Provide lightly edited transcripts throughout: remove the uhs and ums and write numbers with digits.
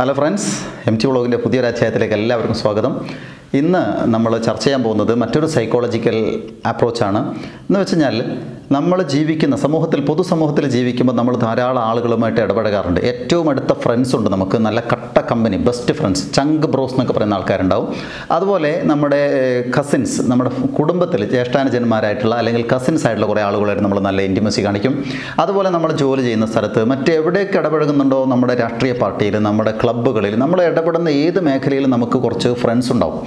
Hello friends, MT വ്ളോഗിൻ്റെ പുതിയൊരു അധ്യായത്തിലേക്ക് എല്ലാവർക്കും സ്വാഗതം. ഇന്ന് നമ്മൾ ചർച്ച ചെയ്യാൻ പോകുന്നത് മറ്റൊരു സൈക്കോളജിക്കൽ അപ്രോച്ചാണ്. എന്ന് വെച്ച് കഴിഞ്ഞാൽ നമ്മൾ ജീവിക്കുന്ന പൊതുസമൂഹത്തിൽ ജീവിക്കുമ്പോൾ നമ്മൾ ധാരാളം ആളുകളുമായിട്ട് ഇടപഴകാറുണ്ട്. ഏറ്റവും അടുത്ത ഫ്രണ്ട്സ് ഉണ്ട്, നമുക്ക് നല്ല കട്ട കമ്പനി, ബെസ്റ്റ് ഫ്രണ്ട്സ്, ചങ്ക് ബ്രോസ് എന്നൊക്കെ പറയുന്ന ആൾക്കാരുണ്ടാവും. അതുപോലെ നമ്മുടെ കസിൻസ്, നമ്മുടെ കുടുംബത്തിൽ ജ്യേഷ്ഠാനുജന്മാരായിട്ടുള്ള അല്ലെങ്കിൽ കസിൻസ് ആയിട്ടുള്ള കുറേ ആളുകളായിട്ട് നമ്മൾ നല്ല ഇൻറ്റിമസി കാണിക്കും. അതുപോലെ നമ്മൾ ജോലി ചെയ്യുന്ന സ്ഥലത്ത് മറ്റെവിടെയൊക്കെ ഇടപഴകുന്നുണ്ടോ, നമ്മുടെ രാഷ്ട്രീയ പാർട്ടിയിൽ, നമ്മുടെ ക്ലബ്ബുകളിൽ, നമ്മൾ ഇടപെടുന്ന ഏത് മേഖലയിലും നമുക്ക് കുറച്ച് ഫ്രണ്ട്സ് ഉണ്ടാവും.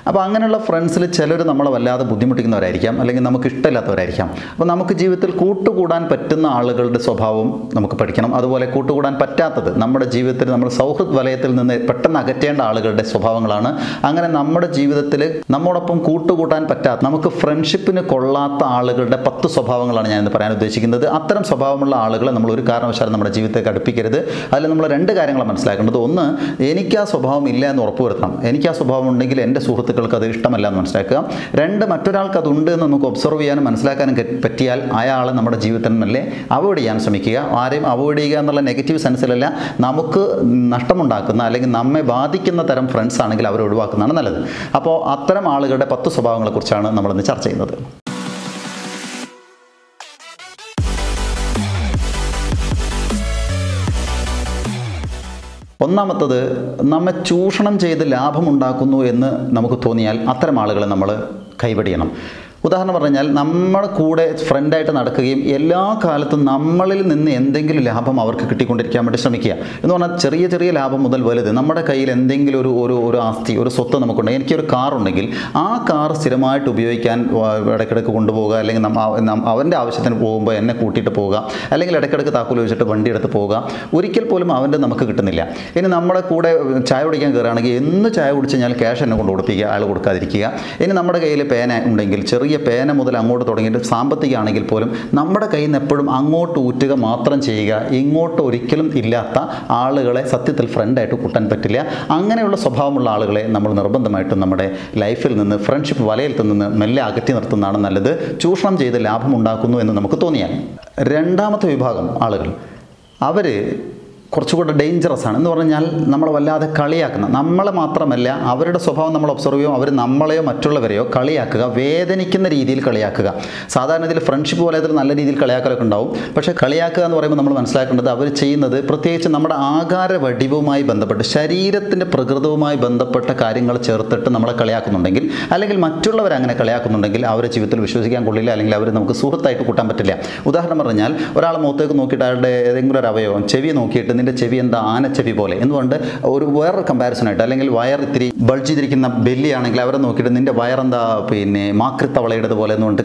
അപ്പോൾ അങ്ങനെയുള്ള ഫ്രണ്ട്സിൽ ചിലർ നമ്മളെ വല്ലാതെ ബുദ്ധിമുട്ടിക്കുന്നവരായിരിക്കാം, അല്ലെങ്കിൽ നമുക്ക് ഇഷ്ടമില്ലാത്തവരായിരിക്കാം. അപ്പോൾ നമുക്ക് ജീവിതത്തിൽ കൂട്ടുകൂടാൻ പറ്റുന്ന ആളുകളുടെ സ്വഭാവം നമുക്ക് പഠിക്കണം. അതുപോലെ കൂട്ടുകൂടാൻ പറ്റാത്തത്, നമ്മുടെ ജീവിതത്തിൽ നമ്മൾ സൗഹൃദ വലയത്തിൽ നിന്ന് പെട്ടെന്ന് അകറ്റേണ്ട ആളുകളുടെ സ്വഭാവങ്ങളാണ്. അങ്ങനെ നമ്മുടെ ജീവിതത്തിൽ നമ്മോടൊപ്പം കൂട്ടുകൂട്ടാൻ പറ്റാത്ത, നമുക്ക് ഫ്രണ്ട്ഷിപ്പിന് കൊള്ളാത്ത ആളുകളുടെ 10 സ്വഭാവങ്ങളാണ് ഞാനിന്ന് പറയാൻ ഉദ്ദേശിക്കുന്നത്. അത്തരം സ്വഭാവമുള്ള ആളുകളെ നമ്മൾ ഒരു കാരണവശാലും നമ്മുടെ ജീവിതത്തേക്ക് അടുപ്പിക്കരുത്. അതിൽ നമ്മൾ 2 കാര്യങ്ങളാണ് മനസ്സിലാക്കേണ്ടത്. ഒന്ന്, എനിക്ക് ആ സ്വഭാവം ഇല്ല എന്ന് ഉറപ്പുവരുത്തണം. എനിക്ക് ആ സ്വഭാവം ഉണ്ടെങ്കിൽ എൻ്റെ സുഹൃത്തുക്കൾക്ക് അത് ഇഷ്ടമല്ല എന്ന് മനസ്സിലാക്കുക. 2, മറ്റൊരാൾക്ക് അതുണ്ട് എന്ന് നമുക്ക് ഒബ്സർവ് ചെയ്യാനും മനസ്സിലാക്കാനും പറ്റിയാൽ അയാളെ നമ്മുടെ ജീവിതത്തിൽ നല്ല അവോയ്ഡ് ചെയ്യാൻ ശ്രമിക്കുക. ആരെയും അവോയ്ഡ് ചെയ്യുക എന്നുള്ള നെഗറ്റീവ് സെൻസിലല്ല, നമുക്ക് നഷ്ടമുണ്ടാക്കുന്ന അല്ലെങ്കിൽ നമ്മെ ബാധിക്കുന്ന തരം ഫ്രണ്ട്സ് ആണെങ്കിൽ അവരെ ഒഴിവാക്കുന്നതാണ് നല്ലത്. അപ്പോൾ അത്തരം ആളുകളുടെ 10 സ്വഭാവങ്ങളെക്കുറിച്ചാണ് നമ്മളിന്ന് ചർച്ച ചെയ്യുന്നത്. ഒന്നാമത്തത്, നമ്മെ ചൂഷണം ചെയ്ത് ലാഭമുണ്ടാക്കുന്നു എന്ന് നമുക്ക് തോന്നിയാൽ അത്തരം ആളുകളെ നമ്മൾ കൈവടിയണം. ഉദാഹരണം പറഞ്ഞാൽ, നമ്മുടെ കൂടെ ഫ്രണ്ടായിട്ട് നടക്കുകയും എല്ലാ കാലത്തും നമ്മളിൽ നിന്ന് എന്തെങ്കിലും ലാഭം അവർക്ക് കിട്ടിക്കൊണ്ടിരിക്കാൻ വേണ്ടി ശ്രമിക്കുക. എന്ന് പറഞ്ഞാൽ ചെറിയ ചെറിയ ലാഭം മുതൽ വലുത്, നമ്മുടെ കയ്യിൽ എന്തെങ്കിലും ഒരു ആസ്തി, ഒരു സ്വത്ത് നമുക്കുണ്ടെങ്കിൽ, എനിക്കൊരു കാറുണ്ടെങ്കിൽ ആ കാർ സ്ഥിരമായിട്ട് ഉപയോഗിക്കാൻ ഇടയ്ക്കിടയ്ക്ക് കൊണ്ടുപോകുക, അല്ലെങ്കിൽ അവൻ്റെ ആവശ്യത്തിന് പോകുമ്പോൾ എന്നെ കൂട്ടിയിട്ട് പോവുക, അല്ലെങ്കിൽ ഇടയ്ക്കിടയ്ക്ക് താക്കോൽ വെച്ചിട്ട് വണ്ടി എടുത്ത് പോവുക. ഒരിക്കൽ പോലും അവൻ്റെ നമുക്ക് കിട്ടുന്നില്ല. ഇനി നമ്മുടെ കൂടെ ചായ കുടിക്കാൻ കയറുകയാണെങ്കിൽ എന്ന് ചായ കുടിച്ച് കഴിഞ്ഞാൽ ക്യാഷ് എന്നെ കൊണ്ട് കൊടുപ്പിക്കുക, അയാൾ കൊടുക്കാതിരിക്കുക. ഇനി നമ്മുടെ കയ്യിൽ പേന ഉണ്ടെങ്കിൽ ചെറിയ പേന മുതൽ അങ്ങോട്ട് തുടങ്ങിയിട്ട് സാമ്പത്തികമാണെങ്കിൽ പോലും നമ്മുടെ കയ്യിൽ നിന്ന് എപ്പോഴും അങ്ങോട്ട് ഊറ്റുക മാത്രം ചെയ്യുക. ഇങ്ങോട്ട് ഒരിക്കലും ഇല്ലാത്ത ആളുകളെ സത്യത്തിൽ ഫ്രണ്ടായിട്ട് കൂട്ടാൻ പറ്റില്ല. അങ്ങനെയുള്ള സ്വഭാവമുള്ള ആളുകളെ നമ്മൾ നിർബന്ധമായിട്ടും നമ്മുടെ ലൈഫിൽ നിന്ന്, ഫ്രണ്ട്ഷിപ്പ് വലയത്തിൽ നിന്ന് മെല്ലെ അകറ്റി നിർത്തുന്നതാണ് നല്ലത്. ചൂഷണം ചെയ്ത് ലാഭമുണ്ടാക്കുന്നു എന്ന് നമുക്ക് തോന്നിയാൽ. രണ്ടാമത്തെ വിഭാഗം ആളുകൾ, അവർ കുറച്ചുകൂടെ ഡേഞ്ചറസ് ആണ്. എന്ന് പറഞ്ഞാൽ നമ്മളെ വല്ലാതെ കളിയാക്കുന്ന, നമ്മളെ മാത്രമല്ല അവരുടെ സ്വഭാവം നമ്മൾ ഒബ്സർവ് ചെയ്യും, അവർ നമ്മളെയോ മറ്റുള്ളവരെയോ കളിയാക്കുക, വേദനിക്കുന്ന രീതിയിൽ കളിയാക്കുക. സാധാരണ ഇതിൽ ഫ്രണ്ട്ഷിപ്പ് പോലെ നല്ല രീതിയിൽ കളിയാക്കലൊക്കെ ഉണ്ടാവും. പക്ഷേ കളിയാക്കുക എന്ന് പറയുമ്പോൾ നമ്മൾ മനസ്സിലാക്കേണ്ടത്, അവർ ചെയ്യുന്നത് പ്രത്യേകിച്ച് നമ്മുടെ ആകാര വടിവുമായി ബന്ധപ്പെട്ട്, ശരീരത്തിൻ്റെ പ്രകൃതവുമായി ബന്ധപ്പെട്ട കാര്യങ്ങൾ ചേർത്തിട്ട് നമ്മളെ കളിയാക്കുന്നുണ്ടെങ്കിൽ, അല്ലെങ്കിൽ മറ്റുള്ളവർ അങ്ങനെ കളിയാക്കുന്നുണ്ടെങ്കിൽ അവരെ ജീവിതത്തിൽ വിശ്വസിക്കാൻ കൊള്ളില്ല, അല്ലെങ്കിൽ അവർ നമുക്ക് സുഹൃത്തായിട്ട് കൂട്ടാൻ പറ്റില്ല. ഉദാഹരണം പറഞ്ഞാൽ, ഒരാൾ മുഖത്തേക്ക് നോക്കിയിട്ട് അയാളുടെ ഏതെങ്കിലും ഒരു അവയവം, ചെവി നോക്കിയിട്ട് നിൻ്റെ ചെവി എന്താ ആനച്ചെവി പോലെ എന്നുകൊണ്ട് വേറൊരു കമ്പാരിസണായിട്ട്, അല്ലെങ്കിൽ വയർ ഇത്തിരി ബൾജ് ചെയ്തിരിക്കുന്ന ബെല്ലിയാണെങ്കിൽ അവരെ നോക്കിയിട്ട് നിൻ്റെ വയറെന്താ മാക്രിത്തവളയുടെ പോലെ എന്നുകൊണ്ട്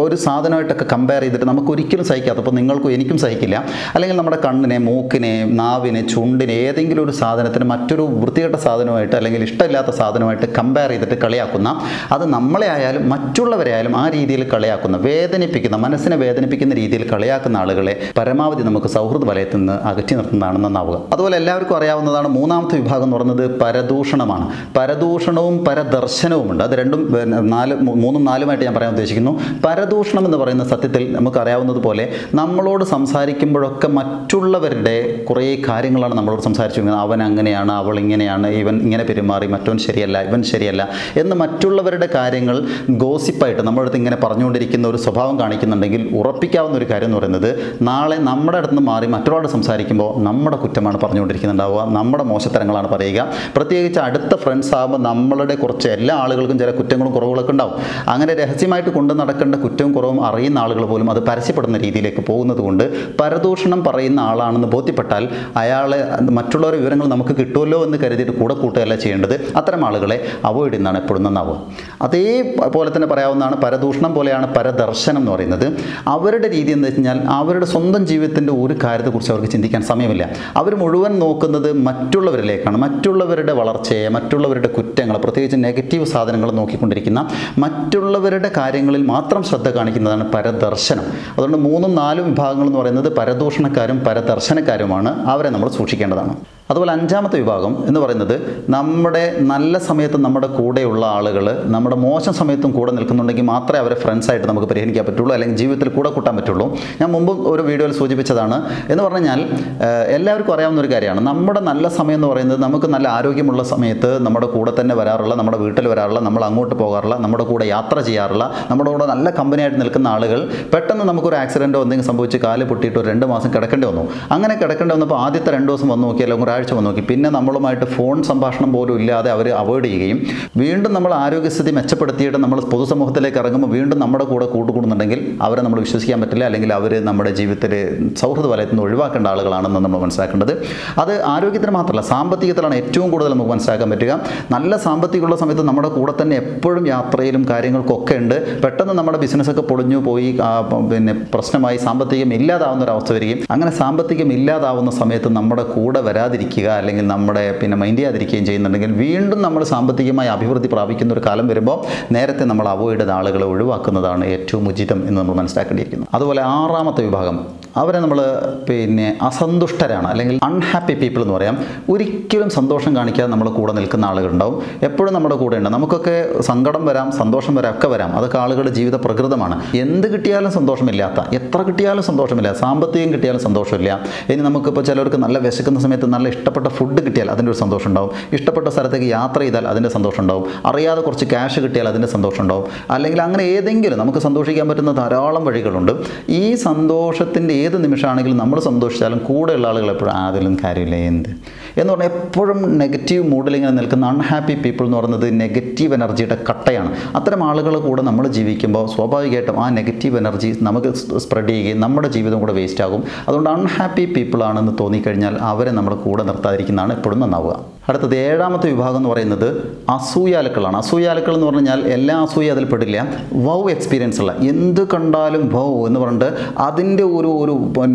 ഒരു സാധനമായിട്ടൊക്കെ കമ്പയർ ചെയ്തിട്ട് നമുക്ക് ഒരിക്കലും സഹിക്കാത്ത, അപ്പോൾ നിങ്ങൾക്കും എനിക്കും സഹിക്കില്ല. അല്ലെങ്കിൽ നമ്മുടെ കണ്ണിനെ, മൂക്കിനെ, നാവിനെ, ചുണ്ടിനെ, ഏതെങ്കിലും ഒരു സാധനത്തിന് മറ്റൊരു വൃത്തികെട്ട സാധനമായിട്ട് അല്ലെങ്കിൽ ഇഷ്ടമില്ലാത്ത സാധനമായിട്ട് കമ്പയർ ചെയ്തിട്ട് കളിയാക്കുന്ന, അത് നമ്മളെ ആയാലും മറ്റുള്ളവരെ ആയാലും ആ രീതിയിൽ കളിയാക്കുന്ന, വേദനിപ്പിക്കുന്ന, മനസ്സിനെ വേദനിപ്പിക്കുന്ന രീതിയിൽ കളിയാക്കുന്ന ആളുകളെ പരമാവധി നമുക്ക് സൗഹൃദ വലയത്തിൽ നിന്ന് അകറ്റി നിർത്തുന്നതാണ് നന്നാവുക. അതുപോലെ എല്ലാവർക്കും അറിയാവുന്നതാണ്, മൂന്നാമത്തെ വിഭാഗം എന്ന് പറയുന്നത് പരദൂഷണമാണ്. പരദൂഷണവും പരദർശനവുമുണ്ട്. അത് മൂന്നും നാലുമായിട്ട് ഞാൻ പറയാൻ ഉദ്ദേശിക്കുന്നു. പരദൂഷണം എന്ന് പറയുന്ന സത്യത്തിൽ നമുക്കറിയാവുന്നതുപോലെ നമ്മളോട് സംസാരിക്കുമ്പോഴൊക്കെ മറ്റുള്ളവരുടെ കുറേ കാര്യങ്ങളാണ് നമ്മളോട് സംസാരിച്ചിരിക്കുന്നത്. അവൻ അങ്ങനെയാണ്, അവൾ ഇങ്ങനെയാണ്, ഇവൻ ഇങ്ങനെ പെരുമാറി, മറ്റവൻ ശരിയല്ല, ഇവൻ ശരിയല്ല എന്ന് മറ്റുള്ളവരുടെ കാര്യങ്ങൾ ഗോസിപ്പായിട്ട് നമ്മുടെ അടുത്ത് ഇങ്ങനെ പറഞ്ഞുകൊണ്ടിരിക്കുന്ന ഒരു സ്വഭാവം കാണിക്കുന്നുണ്ടെങ്കിൽ ഉറപ്പിക്കാവുന്ന ഒരു കാര്യം എന്ന് പറയുന്നത്, നാളെ നമ്മുടെ അടുത്ത് നിന്ന് മാറി മറ്റൊരാളോട് സംസാരിക്കുമ്പോൾ നമ്മുടെ കുറ്റമാണ് പറഞ്ഞുകൊണ്ടിരിക്കുന്നുണ്ടാവുക, നമ്മുടെ മോശത്തരങ്ങളാണ് പറയുക. പ്രത്യേകിച്ച് അടുത്ത ഫ്രണ്ട്സ് ആകുമ്പോൾ നമ്മളുടെ കുറച്ച്, എല്ലാ ആളുകൾക്കും ചില കുറ്റങ്ങളും കുറവുകളൊക്കെ ഉണ്ടാവും. അങ്ങനെ രഹസ്യമായിട്ട് കൊണ്ടു നടക്കേണ്ട കുറ്റവും കുറവും അറിയുന്ന ആളുകൾ പോലും അത് പരസ്യപ്പെടുന്ന രീതിയിലേക്ക് പോകുന്നത് കൊണ്ട് പരദൂഷണം പറയുന്ന ആളാണെന്ന് ബോധ്യപ്പെട്ടാൽ അയാളെ, മറ്റുള്ളവരുടെ വിവരങ്ങൾ നമുക്ക് കിട്ടുമല്ലോ എന്ന് കരുതിയിട്ട് കൂടെ കൂട്ടുകയല്ല ചെയ്യേണ്ടത്. അത്തരം ആളുകളെ അവോയ്ഡ് ചെയ്യുന്നതാണ് എപ്പോഴും നന്നാവുക. അതേപോലെ തന്നെ പറയാവുന്നതാണ്, പരദൂഷണം പോലെയാണ് പരദർശനം എന്ന് പറയുന്നത്. അവരുടെ രീതി എന്ന് വെച്ച് കഴിഞ്ഞാൽ അവരുടെ സ്വന്തം ജീവിതത്തിൻ്റെ ഒരു കാര്യത്തെക്കുറിച്ച് അവർക്ക് ചിന്തിക്കാൻ സമയമില്ല. അവർ മുഴുവൻ നോക്കുന്നത് മറ്റുള്ളവരിലേക്കാണ്, മറ്റുള്ളവരുടെ വളർച്ചയെ, മറ്റുള്ളവരുടെ കുറ്റങ്ങൾ, പ്രത്യേകിച്ച് നെഗറ്റീവ് സാധനങ്ങൾ നോക്കിക്കൊണ്ടിരിക്കുന്ന, മറ്റുള്ളവരുടെ കാര്യങ്ങളിൽ മാത്രം ശ്രദ്ധ കാണിക്കുന്നതാണ് പരദർശനം. അതുകൊണ്ട് 3-4 വിഭാഗങ്ങൾ എന്ന് പറയുന്നത് പരദൂഷണക്കാരും പരദർശനക്കാരുമാണ്. അവരെ നമ്മൾ സൂക്ഷിക്കേണ്ടതാണ്. അതുപോലെ അഞ്ചാമത്തെ വിഭാഗം എന്ന് പറയുന്നത് നമ്മുടെ നല്ല സമയത്ത് നമ്മുടെ കൂടെയുള്ള ആളുകൾ നമ്മുടെ മോശം സമയത്തും കൂടെ നിൽക്കുന്നുണ്ടെങ്കിൽ മാത്രമേ അവരെ ഫ്രണ്ട്സായിട്ട് നമുക്ക് പരിഗണിക്കാൻ പറ്റുള്ളൂ, അല്ലെങ്കിൽ ജീവിതത്തിൽ കൂടെ കൂട്ടാൻ പറ്റുള്ളൂ. ഞാൻ മുമ്പ് ഒരു വീഡിയോയിൽ സൂചിപ്പിച്ചതാണ്. എന്ന് പറഞ്ഞാൽ എല്ലാവർക്കും അറിയാവുന്ന ഒരു കാര്യമാണ്, നമ്മുടെ നല്ല സമയം എന്ന് പറയുന്നത് നമുക്ക് നല്ല ആരോഗ്യമുള്ള സമയത്ത് നമ്മുടെ കൂടെ തന്നെ വരാറുള്ള, നമ്മുടെ വീട്ടിൽ വരാറുള്ള, നമ്മൾ അങ്ങോട്ട് പോകാറുള്ള, നമ്മുടെ കൂടെ യാത്ര ചെയ്യാറുള്ള, നമ്മുടെ കൂടെ നല്ല കമ്പനിയായിട്ട് നിൽക്കുന്ന ആളുകൾ പെട്ടെന്ന് നമുക്കൊരു ആക്സിഡൻറ്റോ എന്തെങ്കിലും സംഭവിച്ച് കാല് പൊട്ടിയിട്ട് ഒരു 2 മാസം കിടക്കേണ്ടി വന്നു. അങ്ങനെ കിടക്കേണ്ടി വന്നപ്പോൾ ആദ്യത്തെ 2 ദിവസം വന്ന് നോക്കി, അല്ലെങ്കിൽ ഒരാഴ്ച വന്ന് നോക്കി, പിന്നെ നമ്മളുമായിട്ട് ഫോൺ സംഭാഷണം പോലും ഇല്ലാതെ അവർ അവോയ്ഡ് ചെയ്യുകയും വീണ്ടും നമ്മൾ ആരോഗ്യസ്ഥിതി മെച്ചപ്പെടുത്തിയിട്ട് നമ്മൾ പൊതുസമൂഹത്തിലേക്ക് ഇറങ്ങുമ്പോൾ വീണ്ടും നമ്മുടെ കൂടെ കൂട്ടുകൂടുന്നുണ്ടെങ്കിൽ അവരെ നമ്മൾ വിശ്വസിക്കാൻ പറ്റില്ല, അല്ലെങ്കിൽ അവർ നമ്മുടെ ജീവിതത്തിൽ സൗഹൃദ വലയത്തിൽ നിന്ന് ഒഴിവാക്കേണ്ട ആളുകളാണെന്ന് നമ്മൾ മനസ്സിലാക്കേണ്ടത്. അത് ആരോഗ്യത്തിന് മാത്രമല്ല, സാമ്പത്തികത്തിലാണ് ഏറ്റവും കൂടുതൽ നമുക്ക് മനസ്സിലാക്കാൻ പറ്റുക. നല്ല സാമ്പത്തികമുള്ള സമയത്ത് നമ്മുടെ കൂടെ തന്നെ എപ്പോഴും യാത്രയിലും കാര്യങ്ങൾക്കൊക്കെ ഉണ്ട്. പെട്ടെന്ന് നമ്മുടെ ബിസിനസ്സൊക്കെ പൊളിഞ്ഞു പോയി, പിന്നെ പ്രശ്നമായി, സാമ്പത്തികം ഇല്ലാതാവുന്ന ഒരു അവസ്ഥ വരികയും അങ്ങനെ സാമ്പത്തികം ഇല്ലാതാവുന്ന സമയത്ത് നമ്മുടെ കൂടെ വരാതിരിക്കുക, അല്ലെങ്കിൽ നമ്മുടെ മൈൻഡ് ചെയ്യാതിരിക്കുകയും ചെയ്യുന്നുണ്ടെങ്കിൽ വീണ്ടും നമ്മൾ സാമ്പത്തികമായി അഭിവൃദ്ധി പ്രാപിക്കുന്ന ഒരു കാലം വരുമ്പോൾ നേരത്തെ നമ്മൾ അവോയ്ഡ് ചെയ്ത ആളുകളെ ഒഴിവാക്കുന്നതാണ് ഏറ്റവും ഉചിതം എന്ന് നമ്മൾ മനസ്സിലാക്കേണ്ടിയിരിക്കുന്നു. അതുപോലെ ആറാമത്തെ വിഭാഗം, അവരെ നമ്മൾ അസന്തുഷ്ടരാണ്, അല്ലെങ്കിൽ അൺഹാപ്പി പീപ്പിൾ എന്ന് പറയാം. ഒരിക്കലും സന്തോഷം കാണിക്കാതെ നമ്മുടെ കൂടെ നിൽക്കുന്ന ആളുകളുണ്ടാവും, എപ്പോഴും നമ്മുടെ കൂടെ ഉണ്ട്. നമുക്കൊക്കെ സങ്കടം വരാം, സന്തോഷം വരാം, ഒക്കെ വരാം. അതൊക്കെ ആളുകളുടെ ജീവിത പ്രകൃതമാണ്. എന്ത് കിട്ടിയാലും സന്തോഷമില്ലാത്ത, എത്ര കിട്ടിയാലും സന്തോഷമില്ല, സാമ്പത്തികം കിട്ടിയാലും സന്തോഷമില്ല. ഇനി നമുക്കിപ്പോൾ ചിലർക്ക് നല്ല വിശക്കുന്ന സമയത്ത് നല്ല ഇഷ്ടപ്പെട്ട ഫുഡ് കിട്ടിയാൽ അതിൻ്റെ ഒരു സന്തോഷം ഉണ്ടാവും, ഇഷ്ടപ്പെട്ട സ്ഥലത്തേക്ക് യാത്ര ചെയ്താൽ അതിൻ്റെ സന്തോഷം ഉണ്ടാവും, അറിയാതെ കുറച്ച് ക്യാഷ് കിട്ടിയാൽ അതിൻ്റെ സന്തോഷം ഉണ്ടാവും, അല്ലെങ്കിൽ അങ്ങനെ ഏതെങ്കിലും നമുക്ക് സന്തോഷിക്കാൻ പറ്റുന്ന ധാരാളം വഴികളുണ്ട്. ഈ സന്തോഷത്തിൻ്റെ ഏത് നിമിഷമാണെങ്കിലും നമ്മൾ സന്തോഷിച്ചാലും കൂടെയുള്ള ആളുകൾ എപ്പോഴും അതിലും കാര്യമില്ല എന്ന് പറഞ്ഞാൽ എപ്പോഴും നെഗറ്റീവ് മൂഡിൽ ഇങ്ങനെ നിൽക്കുന്ന അൺഹാപ്പി പീപ്പിൾ എന്ന് പറയുന്നത് നെഗറ്റീവ് എനർജിയുടെ കട്ടയാണ്. അത്തരം ആളുകളുടെ കൂടെ നമ്മൾ ജീവിക്കുമ്പോൾ സ്വാഭാവികമായിട്ടും ആ നെഗറ്റീവ് എനർജി നമുക്ക് സ്പ്രെഡ് ചെയ്യുകയും നമ്മുടെ ജീവിതം കൂടെ വേസ്റ്റ് ആകും. അതുകൊണ്ട് അൺഹാപ്പി പീപ്പിൾ ആണെന്ന് തോന്നിക്കഴിഞ്ഞാൽ അവരെ നമ്മൾ കൂടെ നിർത്താതിരിക്കുന്നതാണ് എപ്പോഴും നന്നാവുക. അടുത്തത് ഏഴാമത്തെ വിഭാഗം എന്ന് പറയുന്നത് അസൂയാലുക്കളാണ്. അസൂയാലുക്കൾ എന്ന് പറഞ്ഞാൽ എല്ലാ അസൂയ അതിൽ പെടില്ല. വൗ എക്സ്പീരിയൻസ് ഉള്ള, എന്ത് കണ്ടാലും വൗ എന്ന് പറഞ്ഞിട്ട് അതിൻ്റെ ഒരു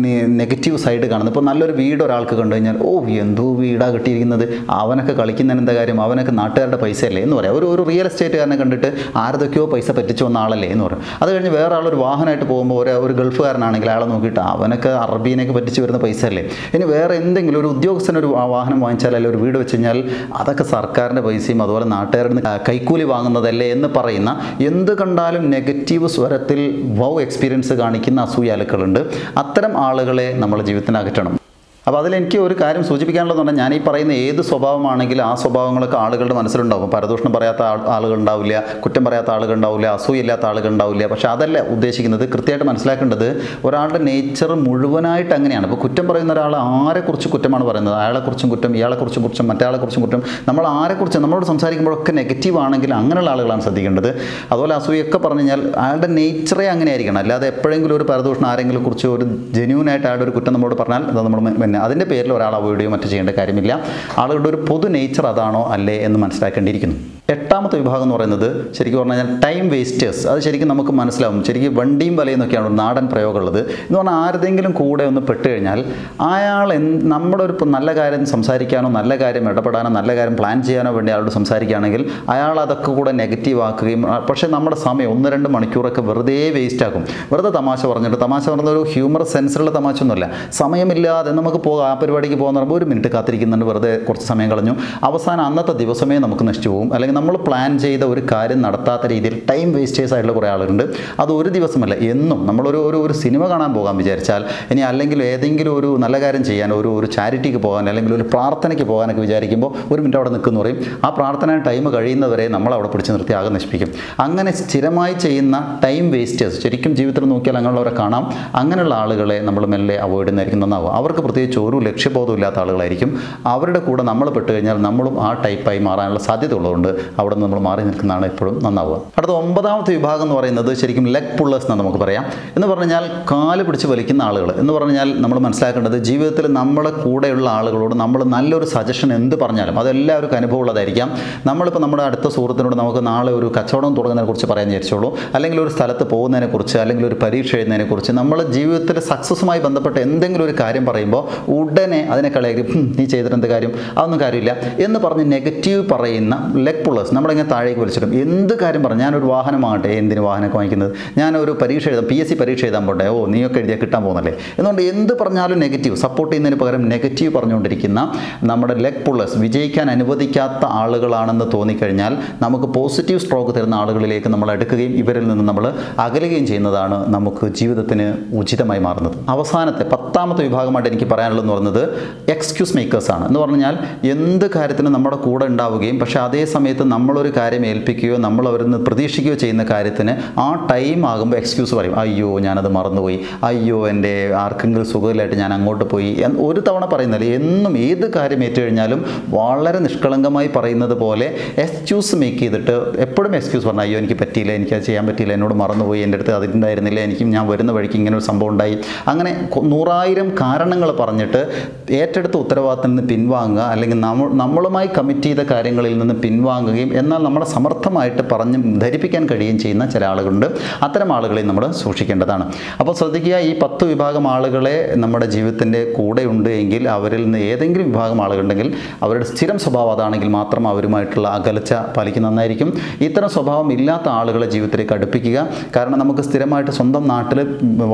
നെഗറ്റീവ് സൈഡ് കാണുന്നത്. ഇപ്പോൾ നല്ലൊരു വീട് ഒരാൾക്ക് കണ്ടു കഴിഞ്ഞാൽ ഓ എന്തോ വീടാണ് കിട്ടിയിരിക്കുന്നത്, അവനൊക്കെ കളിക്കുന്നതിന് എന്താ കാര്യം, അവനൊക്കെ നാട്ടുകാരുടെ പൈസ അല്ലേ എന്ന് പറയാം. ഒരു റിയൽ എസ്റ്റേറ്റുകാരനെ കണ്ടിട്ട് ആരതൊക്കെയോ പൈസ പറ്റിച്ചു വന്ന ആളല്ലേ എന്ന് പറയും. അത് കഴിഞ്ഞ് വേറെ ആളൊരു വാഹനമായിട്ട് പോകുമ്പോൾ ഒരു ഗൾഫുകാരനാണെങ്കിൽ അയാളെ നോക്കിയിട്ട് അവനൊക്കെ അറബീനൊക്കെ പറ്റിച്ച് വരുന്ന പൈസ അല്ലേ. ഇനി വേറെ എന്തെങ്കിലും ഒരു ഉദ്യോഗസ്ഥനൊരു വാഹനം വാങ്ങിച്ചാൽ അല്ലെങ്കിൽ ഒരു വീട് വെച്ച് കഴിഞ്ഞാൽ അതൊക്കെ സർക്കാരിൻ്റെ പൈസയും അതുപോലെ നാട്ടുകാരുടെ കൈക്കൂലി വാങ്ങുന്നതല്ലേ എന്ന് പറയുന്ന, എന്ത് കണ്ടാലും നെഗറ്റീവ് സ്വരത്തിൽ വൗ എക്സ്പീരിയൻസ് കാണിക്കുന്ന അസൂയാലുക്കളുണ്ട്. അത്തരം ആളുകളെ നമ്മൾ ജീവിതത്തിന് അകറ്റണം. അപ്പോൾ അതിലെനിക്ക് ഒരു കാര്യം സൂചിപ്പിക്കാനുള്ളതെന്ന് പറഞ്ഞാൽ, ഞാൻ ഈ പറയുന്ന ഏത് സ്വഭാവമാണെങ്കിലും ആ സ്വഭാവങ്ങളൊക്കെ ആളുകളുടെ മനസ്സിലുണ്ടാകും. പരദൂഷണം പറയാത്ത ആളുകളുണ്ടാവില്ല, കുറ്റം പറയാത്ത ആളുകളുണ്ടാവില്ല, അസൂയില്ലാത്ത ആളുകളുണ്ടാവില്ല. പക്ഷേ അതല്ല ഉദ്ദേശിക്കുന്നത്. കൃത്യമായിട്ട് മനസ്സിലാക്കേണ്ടത് ഒരാളുടെ നേച്ചർ മുഴുവനായിട്ട് അങ്ങനെയാണ്. ഇപ്പോൾ കുറ്റം പറയുന്ന ഒരാൾ ആരെക്കുറിച്ച് കുറ്റമാണ് പറയുന്നത്, അയാളെക്കുറിച്ചും കുറ്റം, ഇയാളെക്കുറിച്ചും കുറ്റം, മറ്റേയാളെക്കുറിച്ചും കുറ്റം. നമ്മൾ ആരെക്കുറിച്ച് നമ്മളോട് സംസാരിക്കുമ്പോഴൊക്കെ നെഗറ്റീവ് ആണെങ്കിൽ അങ്ങനെയുള്ള ആളുകളാണ് ശ്രദ്ധിക്കേണ്ടത്. അതുപോലെ അസൂയൊക്കെ പറഞ്ഞു കഴിഞ്ഞാൽ അയാളുടെ നേച്ചറേ അങ്ങനെ ആയിരിക്കണം. അല്ലാതെ എപ്പോഴെങ്കിലും ഒരു പരദൂഷണം ആരെങ്കിലും കുറിച്ച് ഒരു ജെന്യൂനായിട്ട് അയാളുടെ ഒരു കുറ്റം നമ്മളോട് പറഞ്ഞാൽ അത് നമ്മൾ അതിൻ്റെ പേരിൽ ഒരാൾ അവോയ്ഡ് ചെയ്യുകയോ മറ്റു ചെയ്യേണ്ട കാര്യമില്ല. ആളുകളുടെ ഒരു പൊതു നേച്ചർ അതാണോ അല്ലേ എന്ന് മനസ്സിലാക്കേണ്ടിയിരിക്കുന്നു. എട്ടാമത്തെ വിഭാഗം എന്ന് പറയുന്നത് ശരിക്കും പറഞ്ഞു കഴിഞ്ഞാൽ ടൈം വേസ്റ്റേഴ്സ്. അത് ശരിക്കും നമുക്ക് മനസ്സിലാവും. ശരിക്കും വണ്ടിയും വലയെന്നൊക്കെയാണ് ഒരു നാടൻ പ്രയോഗമുള്ളത്. എന്ന് പറഞ്ഞാൽ ആരുടെങ്കിലും കൂടെ ഒന്ന് പെട്ട് കഴിഞ്ഞാൽ അയാൾ നമ്മുടെ ഒരു നല്ല കാര്യം സംസാരിക്കാനോ നല്ല കാര്യം ഇടപെടാനോ നല്ല കാര്യം പ്ലാൻ ചെയ്യാനോ വേണ്ടി അയാളോട് സംസാരിക്കുകയാണെങ്കിൽ അയാൾ അതൊക്കെ കൂടെ നെഗറ്റീവ് ആക്കുകയും, പക്ഷേ നമ്മുടെ സമയം 1-2 മണിക്കൂറൊക്കെ വെറുതെ വേസ്റ്റ് ആക്കും. വെറുതെ തമാശ പറഞ്ഞിട്ട്, തമാശ പറഞ്ഞ ഒരു ഹ്യൂമർ സെൻസിലുള്ള തമാശ ഒന്നുമല്ല, സമയമില്ലാതെ നമുക്ക് പോകാം, ആ പരിപാടിക്ക് പോകുന്ന പറയുമ്പോൾ 1 മിനിറ്റ് കാത്തിരിക്കുന്നുണ്ട്, വെറുതെ കുറച്ച് സമയം കളഞ്ഞു, അവസാനം അന്നത്തെ ദിവസമേ നമുക്ക് നശിച്ചു പോകും. അല്ലെങ്കിൽ നമ്മൾ പ്ലാൻ ചെയ്ത ഒരു കാര്യം നടത്താത്ത രീതിയിൽ ടൈം വേസ്റ്റേഴ്സ് ആയിട്ടുള്ള കുറേ ആളുകളുണ്ട്. അത് ഒരു ദിവസമല്ല, എന്നും നമ്മളൊരു സിനിമ കാണാൻ പോകാൻ വിചാരിച്ചാൽ, ഇനി അല്ലെങ്കിൽ ഏതെങ്കിലും ഒരു നല്ല കാര്യം ചെയ്യാൻ, ഒരു ചാരിറ്റിക്ക് പോകാൻ, അല്ലെങ്കിൽ ഒരു പ്രാർത്ഥനയ്ക്ക് പോകാനൊക്കെ വിചാരിക്കുമ്പോൾ 1 മിനിറ്റ് അവിടെ നിൽക്കുന്നു പറയും. ആ പ്രാർത്ഥന ടൈം കഴിയുന്നവരെ നമ്മൾ അവിടെ പിടിച്ച് നിർത്തി ആകെ നശിപ്പിക്കും. അങ്ങനെ സ്ഥിരമായി ചെയ്യുന്ന ടൈം വേസ്റ്റേഴ്സ് ശരിക്കും ജീവിതത്തിൽ നോക്കിയാൽ അങ്ങനെയുള്ളവരെ കാണാം. അങ്ങനെയുള്ള ആളുകളെ നമ്മൾ മെല്ലെ അവോയ്ഡ് ചെയ്യുന്നതായിരിക്കും നന്നാവും. അവർക്ക് പ്രത്യേകിച്ച് ഒരു ലക്ഷ്യബോധം ഇല്ലാത്ത ആളുകളായിരിക്കും. അവരുടെ കൂടെ നമ്മൾ പെട്ട് കഴിഞ്ഞാൽ നമ്മളും ആ ടൈപ്പായി മാറാനുള്ള സാധ്യത ഉള്ളതുകൊണ്ട് അവിടെ നിന്ന് നമ്മൾ മാറി നിൽക്കുന്നതാണ് എപ്പോഴും നന്നാവുക. അടുത്ത 9ാമത്തെ വിഭാഗം എന്ന് പറയുന്നത് ശരിക്കും ലെഗ് പുള്ളേഴ്സ് എന്ന് നമുക്ക് പറയാം. എന്ന് പറഞ്ഞാൽ കാല് പിടിച്ച് വലിക്കുന്ന ആളുകൾ. എന്ന് പറഞ്ഞാൽ നമ്മൾ മനസ്സിലാക്കേണ്ടത് ജീവിതത്തിൽ നമ്മളെ കൂടെയുള്ള ആളുകളോട് നമ്മൾ നല്ലൊരു സജഷൻ എന്ത് പറഞ്ഞാലും അതെല്ലാവർക്കും അനുഭവമുള്ളതായിരിക്കാം. നമ്മളിപ്പോൾ നമ്മുടെ അടുത്ത സുഹൃത്തിനോട് നമുക്ക് നാളെ ഒരു കച്ചവടം തുടങ്ങുന്നതിനെക്കുറിച്ച് പറയാൻ വിചാരിച്ചോളൂ, അല്ലെങ്കിൽ ഒരു സ്ഥലത്ത് പോകുന്നതിനെക്കുറിച്ച്, അല്ലെങ്കിൽ ഒരു പരീക്ഷ എഴുതുന്നതിനെക്കുറിച്ച്, നമ്മൾ ജീവിതത്തിൽ സക്സസ്സുമായി ബന്ധപ്പെട്ട എന്തെങ്കിലും ഒരു കാര്യം പറയുമ്പോൾ ഉടനെ അതിനെ കളയാക്കി നീ ചെയ്തിട്ട് എന്ത് കാര്യം, അതൊന്നും കാര്യമില്ല എന്ന് പറഞ്ഞ് നെഗറ്റീവ് പറയുന്ന ലെഗ് പുള്ളേഴ്സ് നമ്മളിങ്ങനെ താഴേക്ക് വലിച്ചിടും. എന്ത് കാര്യം പറഞ്ഞു, ഞാനൊരു വാഹനം വാങ്ങട്ടെ, എന്തിന് വാഹനമൊക്കെ വാങ്ങിക്കുന്നത്, ഞാനൊരു പരീക്ഷ എഴുതാം, PSC പരീക്ഷ എഴുതാൻ പോട്ടെ, ഓ നീയൊക്കെ എഴുതിയാൽ കിട്ടാൻ പോകുന്നല്ലേ എന്നുകൊണ്ട് എന്ത് പറഞ്ഞാലും നെഗറ്റീവ്, സപ്പോർട്ട് ചെയ്യുന്നതിന് പകരം നെഗറ്റീവ് പറഞ്ഞുകൊണ്ടിരിക്കുന്ന നമ്മുടെ ലെഗ് പുള്ളേഴ്സ്, വിജയിക്കാൻ അനുവദിക്കാത്ത ആളുകളാണെന്ന് തോന്നിക്കഴിഞ്ഞാൽ നമുക്ക് പോസിറ്റീവ് സ്ട്രോക്ക് തരുന്ന ആളുകളിലേക്ക് നമ്മൾ അടുക്കുകയും ഇവരിൽ നിന്ന് നമ്മൾ അകലുകയും ചെയ്യുന്നതാണ് നമുക്ക് ജീവിതത്തിന് ഉചിതമായി മാറുന്നത്. അവസാനത്തെ 10ാമത്തെ വിഭാഗമായിട്ട് എനിക്ക് പറയാനുള്ളതെന്ന് പറയുന്നത് എക്സ്ക്യൂസ് മേക്കേഴ്സാണ്. എന്ന് പറഞ്ഞാൽ എന്ത് കാര്യത്തിനും നമ്മുടെ കൂടെ ഉണ്ടാവുകയും പക്ഷേ അതേ സമയത്ത് നമ്മളൊരു കാര്യം ഏൽപ്പിക്കുകയോ നമ്മൾ അവരിൽ നിന്ന് പ്രതീക്ഷിക്കുകയോ ചെയ്യുന്ന കാര്യത്തിന് ആ ടൈം ആകുമ്പോൾ എക്സ്ക്യൂസ് പറയും. അയ്യോ ഞാനത് മറന്നുപോയി, അയ്യോ എൻ്റെ ആർക്കെങ്കിലും സുഖമില്ലായിട്ട് ഞാൻ അങ്ങോട്ട് പോയി. ഒരു തവണ പറയുന്നില്ല, എന്നും ഏത് കാര്യം ഏറ്റുകഴിഞ്ഞാലും വളരെ നിഷ്കളങ്കമായി പറയുന്നത് പോലെ എക്സ്ക്യൂസ് മേക്ക് ചെയ്തിട്ട് എപ്പോഴും എക്സ്ക്യൂസ് പറഞ്ഞാൽ അയ്യോ എനിക്ക് പറ്റിയില്ല, എനിക്കത് ചെയ്യാൻ പറ്റിയില്ല, എന്നോട് മറന്നുപോയി, എൻ്റെ അടുത്ത് അതിലുണ്ടായിരുന്നില്ല, ഞാൻ വരുന്ന വഴിക്ക് ഇങ്ങനെ ഒരു സംഭവം ഉണ്ടായി, അങ്ങനെ 100,000 കാരണങ്ങൾ പറഞ്ഞിട്ട് ഏറ്റെടുത്ത ഉത്തരവാദിത്തത്തിൽ നിന്ന് പിൻവാങ്ങുക, അല്ലെങ്കിൽ നമ്മളുമായി കമ്മിറ്റ് ചെയ്ത കാര്യങ്ങളിൽ നിന്ന് പിൻവാങ്ങുകയും എന്നാൽ നമ്മളെ സമർത്ഥമായിട്ട് പറഞ്ഞ് ധരിപ്പിക്കാൻ കഴിയുകയും ചെയ്യുന്ന ചില ആളുകളുണ്ട്. അത്തരം ആളുകളെ നമ്മൾ സൂക്ഷിക്കേണ്ടതാണ്. അപ്പോൾ ശ്രദ്ധിക്കുക, ഈ 10 വിഭാഗം ആളുകളെ നമ്മുടെ ജീവിതത്തിൻ്റെ കൂടെ ഉണ്ട് എങ്കിൽ അവരിൽ നിന്ന് ഏതെങ്കിലും വിഭാഗം ആളുകളുണ്ടെങ്കിൽ അവരുടെ സ്ഥിരം സ്വഭാവം അതാണെങ്കിൽ മാത്രം അവരുമായിട്ടുള്ള അകലച്ച പാലിക്കുന്ന നന്നായിരിക്കും. ഇത്തരം സ്വഭാവം ഇല്ലാത്ത ആളുകളെ ജീവിതത്തിലേക്ക് അടുപ്പിക്കുക. കാരണം നമുക്ക് സ്ഥിരമായിട്ട് സ്വന്തം നാട്ടിൽ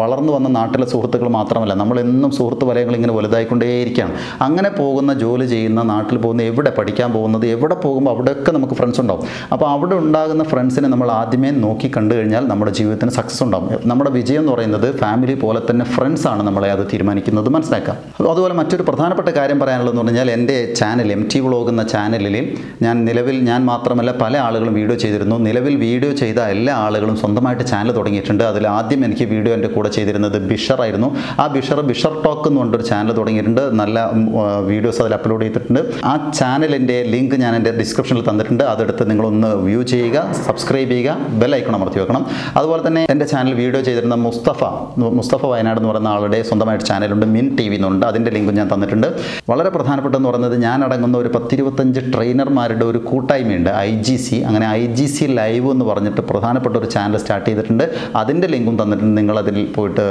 വളർന്നു വന്ന നാട്ടിലെ സുഹൃത്തുക്കൾ മാത്രമല്ല, നമ്മളെന്നും സുഹൃത്ത് വലയങ്ങൾ ഇങ്ങനെ വലുതായിക്കൊണ്ടേയിരിക്കുകയാണ്. അങ്ങനെ പോകുന്ന, ജോലി ചെയ്യുന്ന, നാട്ടിൽ പോകുന്ന, എവിടെ പഠിക്കാൻ പോകുന്നത്, എവിടെ പോകുമ്പോൾ അവിടെയൊക്കെ നമുക്ക് ഫ്രണ്ട്സ് ഉണ്ടാവും. അപ്പോൾ അവിടെ ഉണ്ടാകുന്ന ഫ്രണ്ട്സിനെ നമ്മൾ ആദ്യമേ നോക്കി കണ്ടു കഴിഞ്ഞാൽ നമ്മുടെ ജീവിതത്തിന് സക്സസ് ഉണ്ടാകും. നമ്മുടെ വിജയം എന്ന് പറയുന്നത് ഫാമിലി പോലെ തന്നെ ഫ്രണ്ട്സാണ് നമ്മളെ അത് തീരുമാനിക്കുന്നത്, മനസ്സിലാക്കാം. അതുപോലെ മറ്റൊരു പ്രധാനപ്പെട്ട കാര്യം പറയാനുള്ളതെന്ന് പറഞ്ഞാൽ എൻ്റെ ചാനൽ MT വ്ളോഗ് എന്ന ചാനലിൽ ഞാൻ മാത്രമല്ല പല ആളുകളും വീഡിയോ ചെയ്തിരുന്നു. നിലവിൽ വീഡിയോ ചെയ്ത എല്ലാ ആളുകളും സ്വന്തമായിട്ട് ചാനൽ തുടങ്ങിയിട്ടുണ്ട്. അതിൽ ആദ്യം എനിക്ക് വീഡിയോ എൻ്റെ കൂടെ ചെയ്തിരുന്നത് ബിഷർ ആയിരുന്നു. ആ ബിഷർ ടോക്ക് എന്ന് പറഞ്ഞൊരു ചാനൽ തുടങ്ങിയിട്ടുണ്ട്. നല്ല വീഡിയോസ് അതിൽ അപ്ലോഡ് ചെയ്തിട്ടുണ്ട്. ആ ചാനലിൻ്റെ ലിങ്ക് ഞാൻ എൻ്റെ ഡിസ്ക്രിപ്ഷനിൽ തന്നിട്ടുണ്ട്. അതെടുത്ത് നിങ്ങളൊന്ന് വ്യൂ ചെയ്യുക, സബ്സ്ക്രൈബ് ചെയ്യുക, ബെൽ ഐക്കൺ അമർത്തി വെക്കണം. അതുപോലെ തന്നെ എൻ്റെ ചാനൽ വീഡിയോ ചെയ്തിരുന്ന മുസ്തഫ വയനാട് എന്ന് പറയുന്ന ആളുടെ സ്വന്തമായിട്ട് ചാനലുണ്ട്, മിൻ TV എന്നുണ്ട്. അതിൻ്റെ ലിങ്കും ഞാൻ തന്നിട്ടുണ്ട്. വളരെ പ്രധാനപ്പെട്ടെന്ന് പറയുന്നത് ഞാൻ അടങ്ങുന്ന ഒരു 10-25 ട്രെയിനർമാരുടെ ഒരു കൂട്ടായ്മയുണ്ട്, IGC. അങ്ങനെ IGC ലൈവ് എന്ന് പറഞ്ഞിട്ട് പ്രധാനപ്പെട്ട ഒരു ചാനൽ സ്റ്റാർട്ട് ചെയ്തിട്ടുണ്ട്. അതിൻ്റെ ലിങ്കും തന്നിട്ടുണ്ട്. നിങ്ങളതിൽ പോയിട്ട്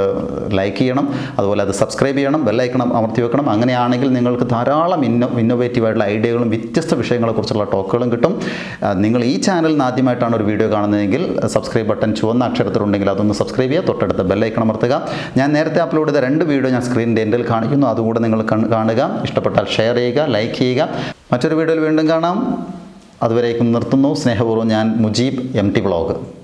ലൈക്ക് ചെയ്യണം, അതുപോലെ അത് സബ്സ്ക്രൈബ് ചെയ്യണം, ബെൽ ഐക്കൺ അമർത്തി വെക്കണം. അങ്ങനെയാണെങ്കിൽ നിങ്ങൾക്ക് ധാരാളം ഇന്നോവേറ്റീവായിട്ടുള്ള ഐഡിയകളും വ്യത്യസ്ത വിഷയങ്ങളെക്കുറിച്ചുള്ള ടോക്കുകളും കിട്ടും. നിങ്ങൾ ഈ ചാനലിൽ നിന്ന് ആദ്യമായിട്ടാണ് ഒരു വീഡിയോ കാണുന്നതെങ്കിൽ സബ്സ്ക്രൈബ് ബട്ടൺ ചുവന്ന അക്ഷരത്തിലുണ്ടെങ്കിൽ അതൊന്ന് സബ്സ്ക്രൈബ് ചെയ്യുക, തൊട്ടടുത്ത് ബെൽ ഐക്കൺ അമർത്തുക. ഞാൻ നേരത്തെ അപ്ലോഡ് ചെയ്ത 2 വീഡിയോ ഞാൻ സ്ക്രീനിൻ്റെ എൻഡിൽ കാണിക്കുന്നു, അതുകൂടെ നിങ്ങൾ കാണുക. ഇഷ്ടപ്പെട്ടാൽ ഷെയർ ചെയ്യുക, ലൈക്ക് ചെയ്യുക. മറ്റൊരു വീഡിയോയിൽ വീണ്ടും കാണാം. അതുവരേക്കും നിർത്തുന്നു. സ്നേഹപൂർവ്വം ഞാൻ മുജീബ്, MT വ്ളോഗ്.